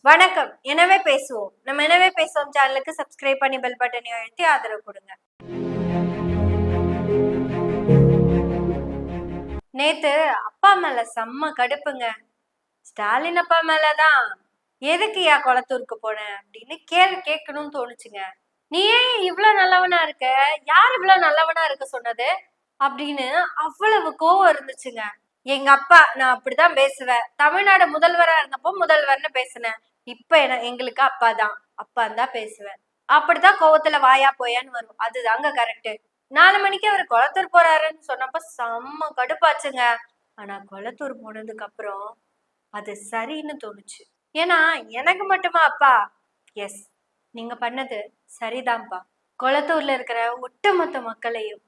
வணக்கம். எனவே பேசுவோம். நம்ம எனவே பேசுவோம் சேனலுக்கு சப்ஸ்கிரைப் பண்ணி பெல் பட்டனை அழுத்தி ஆதரவு கொடுங்க. நேத்து அப்பா மேல செம்ம கடுப்புங்க. ஸ்டாலின் அப்பா மேலதான். எதுக்குயா குளத்தூருக்கு போன அப்படின்னு கேள்வி கேட்கணும்னு தோணுச்சுங்க. நீ ஏன் இவ்வளவு நல்லவனா இருக்க? யார் இவ்வளவு நல்லவனா இருக்க சொன்னது அப்படின்னு அவ்வளவு கோவம் இருந்துச்சுங்க. எங்க அப்பா நான் அப்படிதான் பேசுவேன். தமிழ்நாடு முதல்வரா இருந்தப்போ முதல்வர்னு பேசினேன். இப்ப எங்களுக்கு அப்பாதான் தான் பேசுவேன். அப்படித்தான் கோவத்துல வாயா போயான்னு வரும். அதுதாங்க கரெக்ட். 4 மணிக்கு அவர் குளத்தூர் போறாருன்னு சொன்னப்ப செம்ம கடுப்பாச்சுங்க. ஆனா குளத்தூர் போனதுக்கு அப்புறம் அது சரின்னு தோணுச்சு. ஏன்னா எனக்கு மட்டுமா அப்பா? எஸ், நீங்க பண்ணது சரிதான்ப்பா. குளத்தூர்ல இருக்கிற ஒட்டுமொத்த மக்களையும்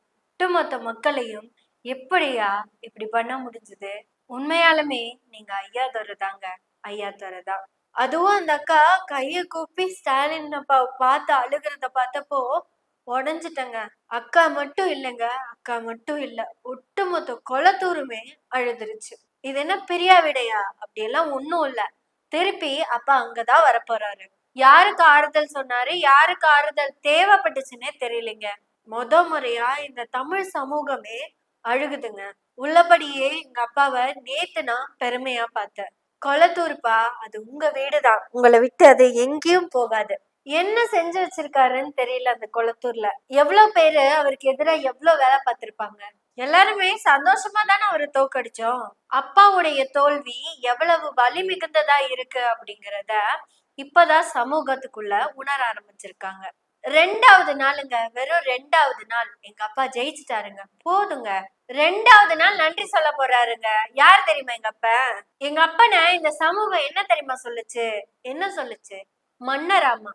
எப்படியா இப்படி பண்ண முடிஞ்சது? உண்மையாலுமே நீங்க ஐயா துரைதாங்க. ஐயா துரைதான். அதுவும் அந்த அக்கா கைய கூப்பி ஸ்டாலின் அப்பா பார்த்து அழுகிறத பார்த்தப்போ உடஞ்சிட்டங்க. அக்கா மட்டும் இல்ல, ஒட்டுமொத்த குளத்தூருமே அழுதுருச்சு. இது என்ன பிரியா விடையா? அப்படியெல்லாம் ஒண்ணும் இல்ல. திருப்பி அப்பா அங்கதான் வரப்போறாரு. யாருக்கு ஆறுதல் சொன்னாரு, யாருக்கு ஆறுதல் தேவைப்பட்டுச்சுன்னே தெரியலைங்க. முறையா இந்த தமிழ் சமூகமே அழுகுதுங்க. உள்ளபடியே எங்க அப்பாவை நேத்து நான் பெருமையா பார்த்தேன். கொளத்தூர்ப்பா, அது உங்க வீடுதான். உங்களை விட்டு அது எங்கேயும் போகாது. என்ன செஞ்சு வச்சிருக்காருன்னு தெரியல அந்த குளத்தூர்ல. எவ்வளவு பேரு அவருக்கு எதிராக எவ்வளவு வேலை பார்த்திருப்பாங்க. எல்லாருமே சந்தோஷமா தானே அவரை தோக்கடிச்சோம். அப்பாவுடைய தோல்வி எவ்வளவு வலி மிகுந்ததா இருக்கு அப்படிங்கிறத இப்பதான் சமூகத்துக்குள்ள உணர ஆரம்பிச்சிருக்காங்க. 2வது நாளுங்க, வெறும் 2வது நாள் எங்க அப்பா ஜெயிச்சுட்டாருங்க. போதுங்க. 2வது நாள் நன்றி சொல்ல போறாருங்க. யார் தெரியுமா எங்க அப்பா? எங்க அப்பனை இந்த சமூகம் என்ன தெரியுமா சொல்லுச்சு? என்ன சொல்லுச்சு? மன்னராமா,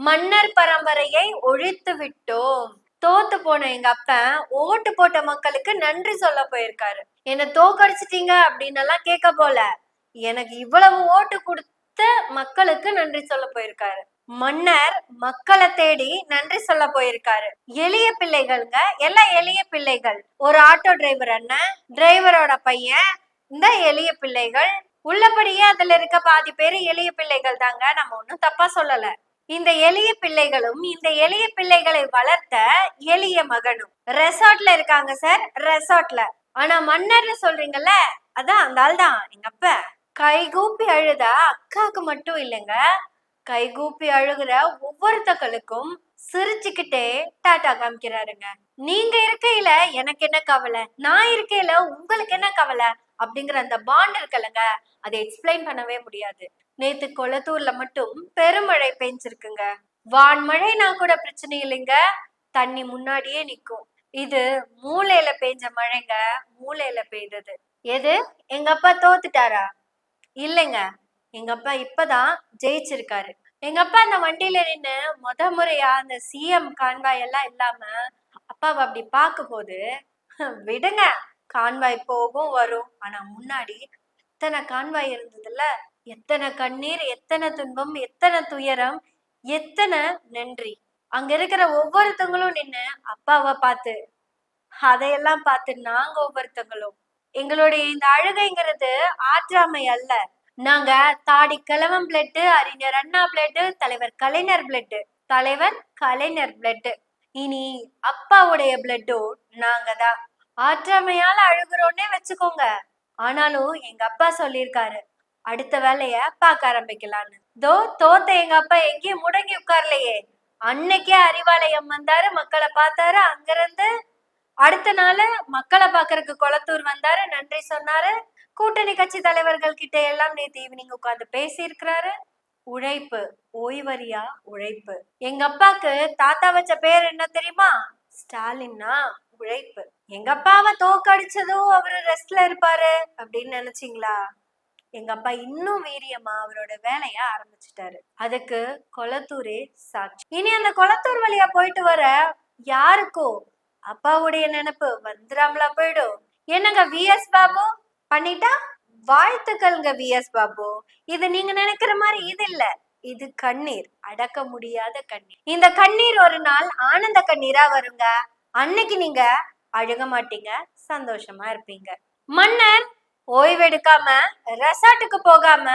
மன்னர் பரம்பரையை ஒழித்து விட்டோம். தோத்து போன எங்க அப்பன் ஓட்டு போட்ட மக்களுக்கு நன்றி சொல்ல போயிருக்காரு. என்ன தோக்கடிச்சிட்டீங்க அப்படின்னு எல்லாம் கேட்க போல, எனக்கு இவ்வளவு ஓட்டு கொடுத்த மக்களுக்கு நன்றி சொல்ல போயிருக்காரு. மன்னர் மக்களை தேடி நன்றி சொல்ல போயிருக்காரு. எளிய பிள்ளைகள்ங்க, எல்லாம் எளிய பிள்ளைகள். ஒரு ஆட்டோ டிரைவர் அண்ணன், டிரைவரோட பையன், இந்த எளிய பிள்ளைகள். உள்ளபடியே அதுல இருக்க பாதி பேரு எளிய பிள்ளைகள் தாங்க. நம்ம ஒண்ணும் தப்பா சொல்லல. இந்த எளிய பிள்ளைகளும் இந்த எளிய பிள்ளைகளை வளர்த்த எளிய மகனும் ரெசார்ட்ல இருக்காங்க சார், ரெசார்ட்ல. ஆனா மன்னர்னு சொல்றீங்கல்ல, அதான் அந்த ஆள் தான் எங்க அப்பா. கைகூப்பி அழுத அக்காவுக்கு மட்டும் இல்லைங்க, கைகூப்பி அழுகுற ஒவ்வொருத்தங்களுக்கும் சிரிச்சுக்கிட்டே டாட்டா காமிக்கிறாருங்க. நீங்க இருக்கையில எனக்கு என்ன கவலை, நான் இருக்கையில உங்களுக்கு என்ன கவலை அப்படிங்கிற அந்த பாண்ட் இருக்கலங்க, அதை எக்ஸ்பிளைன் பண்ணவே முடியாது. நேத்து கொளத்தூர்ல மட்டும் பெருமழை பெஞ்சிருக்குங்க. வான்மழைனா கூட பிரச்சனை இல்லைங்க, தண்ணி முன்னாடியே நிக்கும். இது மூளையில பெய்ஞ்ச மழைங்க, மூளையில பெய்தது. எது? எங்க அப்பா தோத்துட்டாரா? இல்லைங்க, எங்க அப்பா இப்பதான் ஜெயிச்சிருக்காரு. எங்க அப்பா அந்த வண்டியில நின்னு முறையா அந்த சிஎம் கான்வாய் எல்லாம் இல்லாம அப்பாவை அப்படி பார்க்கும் போது, விடுங்க, கான்வாய் போகும் வரும், ஆனா முன்னாடி எத்தனை கான்வாய் இருந்ததுல்ல, எத்தனை கண்ணீர், எத்தனை துன்பம், எத்தனை துயரம், எத்தனை நன்றி. அங்க இருக்கிற ஒவ்வொருத்தவங்களும் நின்னு அப்பாவை பார்த்து, அதையெல்லாம் பார்த்து நாங்க ஒவ்வொருத்தவங்களும் எங்களுடைய இந்த அழுகைங்கிறது ஆற்றாமை அல்ல. நாங்க தாடி கிழவன் பிளட், அறிஞர் அண்ணா பிளட், தலைவர் கலைஞர் பிளட். இனி அப்பாவுடைய பிளட்டும் நாங்க தான். ஆற்றாமையால அழுகுறோன்னே வச்சுக்கோங்க. ஆனாலும் எங்க அப்பா சொல்லியிருக்காரு, அடுத்த வேலைய பார்க்க ஆரம்பிக்கலான்னு. தோத்த எங்க அப்பா எங்கேயும் முடங்கி உட்கார்லையே. அன்னைக்கே அறிவாலயம் வந்தாரு, மக்களை பார்த்தாரு. அங்கிருந்து அடுத்த நாள் மக்களை பாக்குறதுக்கு கொளத்தூர் வந்தாரு, நன்றி சொன்னாரு. கூட்டணி கட்சி தலைவர்கள் கிட்ட எல்லாம் நேத்து ஈவினிங் உட்கார்ந்து பேசி இருக்கிறாரு. உழைப்பு, ஓய்வறியா உழைப்பு. எங்க அப்பாக்கு தாத்தா வச்ச பேர் என்ன தெரியுமா? ஸ்டாலின்னா உழைப்பு. எங்க அப்பாவை தோக்கடிச்சதும் அவரு ரெஸ்ட்ல இருப்பாரு அப்படின்னு நினைச்சீங்களா? எங்க அப்பா இன்னும் வீரியமா அவரோட வேலைய ஆரம்பிச்சுட்டாரு. அதுக்கு கொளத்தூரே சாட்சி. இனி அந்த கொளத்தூர் வழியா போயிட்டு வர யாருக்கோ அப்பாவுடைய நினைப்பு வந்துடாமலா போயிடும். என்னங்க விஎஸ் பாபு பண்ணிட்டா? வாழ்த்துக்கள்ங்க விஎஸ் பாபு. இது நீங்க நினைக்கிற மாதிரி இது இல்ல, இது கண்ணீர், அடக்க முடியாத கண்ணீர். இந்த கண்ணீர் ஒரு நாள் ஆனந்த கண்ணீரா வருங்க. அன்னைக்கு நீங்க அழுக மாட்டீங்க, சந்தோஷமா இருப்பீங்க. மன்னர் ஓய்வெடுக்காம ரெசார்ட்டுக்கு போகாம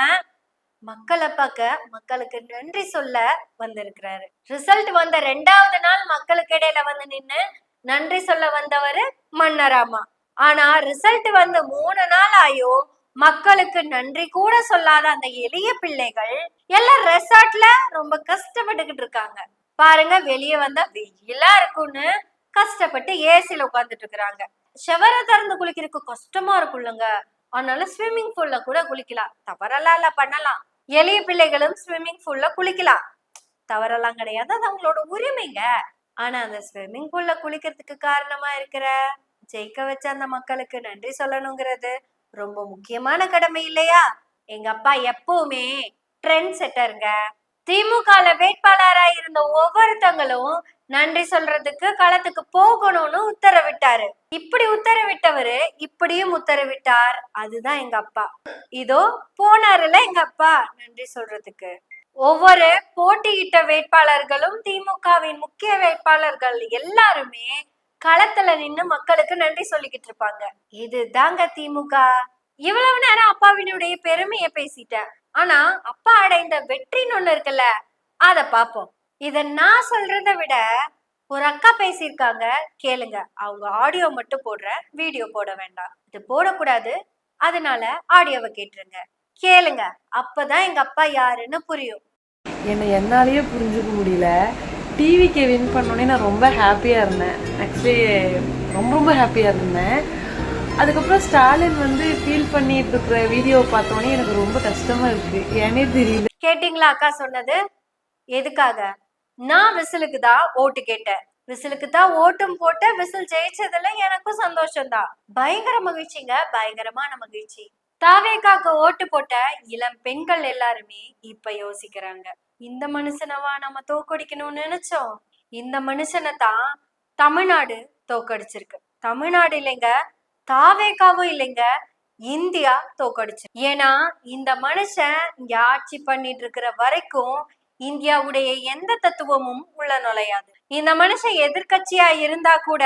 மக்களை பார்க்க, மக்களுக்கு நன்றி சொல்ல வந்திருக்கிறாரு. ரிசல்ட் வந்த 2வது நாள் மக்களுக்கு இடையில வந்து நின்னு நன்றி சொல்ல வந்தவரு மன்னராமா. ஆனா ரிசல்ட் வந்து 3 நாள் ஆயோ மக்களுக்கு நன்றி கூட சொல்லாத அந்த எளிய பிள்ளைகள் எல்லாம் ரெசார்ட்ல ரொம்ப கஷ்டப்பட்டுக்கிட்டு இருக்காங்க. பாருங்க, வெளியே வந்தா வெயிலா இருக்கும்னு கஷ்டப்பட்டு ஏசில உட்கார்ந்துட்டு இருக்கிறாங்க. ஷவரை திறந்து குளிக்கிறதுக்கு கஷ்டமா இருக்கும்லங்க. அதனால ஸ்விம்மிங் பூல்ல கூட குளிக்கலாம். தவறெல்லாம் இல்ல, பண்ணலாம். எளிய பிள்ளைகளும் ஸ்விம்மிங் பூல்ல குளிக்கலாம். தவறெல்லாம் கிடையாது, அது அவங்களோட உரிமைங்க. ஆனா அந்த ஸ்விம்மிங் பூல்ல குளிக்கிறதுக்கு காரணமா இருக்கிற ஜெயிக்க வச்ச அந்த மக்களுக்கு நன்றி சொல்லணுங்கிறது ரொம்ப முக்கியமான கடமை இல்லையா? எங்க அப்பா எப்பவுமே ட்ரெண்ட் செட்டருங்க. திமுகல வேட்பாளரா இருந்த ஒவ்வொருத்தங்களும் நன்றி சொல்றதுக்கு களத்துக்கு போகணும்னு உத்தரவிட்டாரு. இப்படி உத்தரவிட்டவரு இப்படியும் உத்தரவிட்டார். அதுதான் எங்க அப்பா. இதோ போனாருல எங்க அப்பா நன்றி சொல்றதுக்கு. ஒவ்வொரு போட்டியிட்ட வேட்பாளர்களும் திமுகவின் முக்கிய வேட்பாளர்கள் எல்லாருமே களத்துல நின்னு மக்களுக்கு நன்றி சொல்லிக்கிட்டு இருப்பாங்க. இதுதாங்க திமுக. இவ்வளவு நேரம் அப்பாவினுடைய பெருமைய பேசிட்டேன். ஆனா அப்பா அடைந்த வெற்றின்னு ஒண்ணு இருக்குல்ல, அத பாப்போம். இத நான் சொல்றதை விட ஒரு அக்கா பேசியிருக்காங்க, கேளுங்க. அவங்க ஆடியோ மட்டும் போடுறேன், வீடியோ போட வேண்டாம். இது போடக்கூடாது, அதனால ஆடியோவை கேட்டுருங்க, கேளுங்க. அப்பதான் எங்க அப்பா யாருன்னு புரியும். என்னை என்னாலேயே புரிஞ்சுக்க முடியல. டிவிக்கு வின் பண்ணோன்னே நான் ரொம்ப ஹாப்பியாக இருந்தேன். ஆக்சுவலி ரொம்ப ஹாப்பியாக இருந்தேன். அதுக்கப்புறம் ஸ்டாலின் வந்து ஃபீல் பண்ணிட்டு இருக்கிற வீடியோவை பார்த்தோன்னே எனக்கு ரொம்ப கஷ்டமாக இருக்குது. ஏன்னே தெரியல. கேட்டிங்களா அக்கா சொன்னது? எதுக்காக? நான் விசிலுக்கு தான் ஓட்டு கேட்டேன். விசிலுக்கு தான் ஓட்டும் போட்ட. விசில் ஜெயிச்சதுல எனக்கும் சந்தோஷம்தான். பயங்கர மகிழ்ச்சிங்க, பயங்கரமான மகிழ்ச்சி. தாவேக்காக்கு ஓட்டு போட்ட இளம் பெண்கள் எல்லாருமே இப்ப யோசிக்கிறாங்க, இந்த மனுஷனவா நம்ம தோக்கடிக்கணும்னு நினைச்சோம்? இந்த மனுஷனை தான் தமிழ்நாடு தோக்கடிச்சிருக்கு. தமிழ்நாடு இல்லைங்க, தாவேக்காவும் இல்லைங்க, இந்தியா தோக்கடிச்சு. ஏன்னா இந்த மனுஷன் இங்க ஆட்சி பண்ணிட்டு இருக்கிற வரைக்கும் இந்தியாவுடைய எந்த தத்துவமும் உள்ள நுழையாது. இந்த மனுஷன் எதிர்கட்சியா இருந்தா கூட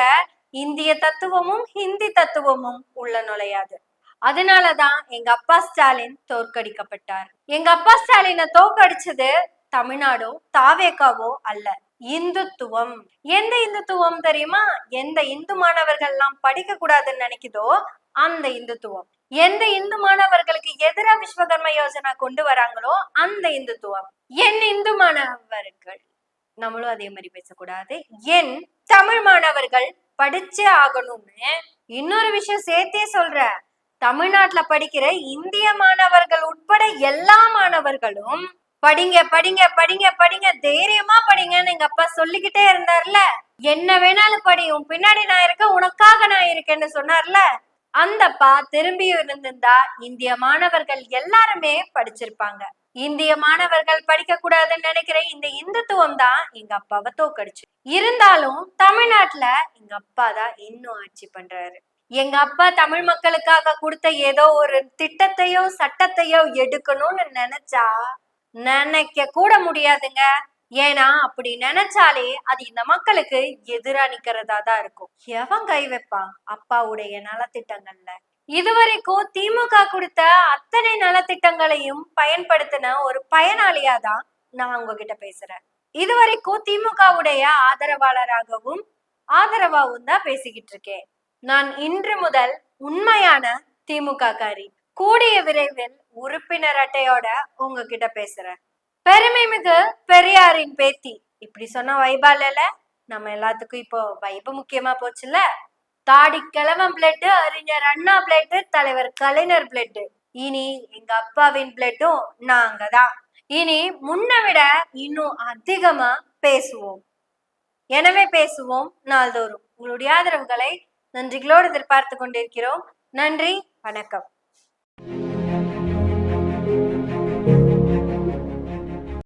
இந்திய தத்துவமும் ஹிந்தி தத்துவமும் உள்ள நுழையாது. அதனாலதான் எங்க அப்பா ஸ்டாலின் தோற்கடிக்கப்பட்டார். எங்க அப்பா ஸ்டாலினை தோற்கடிச்சது தமிழ்நாடோ தாவேக்காவோ அல்ல, இந்துத்துவம். எந்த இந்துத்துவம் தெரியுமா? எந்த இந்து மாணவர்கள் எல்லாம் படிக்க கூடாதுன்னு நினைக்குதோ அந்த இந்துத்துவம். எந்த இந்து மாணவர்களுக்கு எதிராக விஸ்வகர்ம யோஜனா கொண்டு வராங்களோ அந்த இந்துத்துவம். என் இந்து மாணவர்கள், நம்மளும் அதே மாதிரி பேசக்கூடாது, என் தமிழ் மாணவர்கள் படிச்சே ஆகணும்னு இன்னொரு விஷயம் சேர்த்தே சொல்றேன். தமிழ்நாட்டுல படிக்கிற இந்திய மாணவர்கள் உட்பட எல்லா மாணவர்களும் படிங்க படிங்க படிங்க படிங்க, தைரியமா படிங்கன்னு எங்க அப்பா சொல்லிக்கிட்டே இருந்தார்ல. என்ன வேணாலும் படி, உன் பின்னாடி நான் இருக்கேன், உனக்காக நான் இருக்கேன்னு சொன்னார்ல. அந்த அப்பா திரும்பி இருந்திருந்தா இந்திய மாணவர்கள் எல்லாருமே படிச்சிருப்பாங்க. இந்திய மாணவர்கள் படிக்க கூடாதுன்னு நினைக்கிற இந்த இந்துத்துவம் தான் எங்க அப்பாவை தோக்கடிச்சு. இருந்தாலும் தமிழ்நாட்டுல எங்க அப்பா தான் இன்னும் ஆட்சி பண்றாரு. எங்க அப்பா தமிழ் மக்களுக்காக கொடுத்த ஏதோ ஒரு திட்டத்தையோ சட்டத்தையோ எடுக்கணும்னு நினைச்சா நினைக்க கூட முடியாதுங்க. ஏன்னா அப்படி நினைச்சாலே அது இந்த மக்களுக்கு எதிரா நிக்கிறதா தான் இருக்கும். எவன் கை வைப்பான் அப்பாவுடைய நலத்திட்டங்கள்ல? இதுவரைக்கும் திமுக கொடுத்த அத்தனை நலத்திட்டங்களையும் பயன்படுத்தின ஒரு பயனாளியா தான் நான் உங்ககிட்ட பேசுறேன். இதுவரைக்கும் திமுகவுடைய ஆதரவாகவும் தான் பேசிக்கிட்டு இருக்கேன். நான் இன்று முதல் உண்மையான திமுக காரி. கூடிய விரைவில் உறுப்பினர் அட்டையோட உங்ககிட்ட பேசுறேன். பெருமைமிகு பெரியாரின் பேத்தி, இப்படி சொன்ன வைபா இல்ல? நம்ம எல்லாத்துக்கும் இப்போ வைபு முக்கியமா போச்சுல்ல. தாடி கிழவன் பிளட், அறிஞர் அண்ணா பிளட், தலைவர் கலைஞர் பிளட். இனி எங்க அப்பாவின் பிளட்டும் நாங்க தான். இனி முன்ன விட இன்னும் அதிகமா பேசுவோம். எனவே பேசுவோம் நாள்தோறும். உங்களுடைய ஆதரவுகளை நன்றிகளோடு எதிர்பார்த்து கொண்டிருக்கிறோம். நன்றி, வணக்கம்.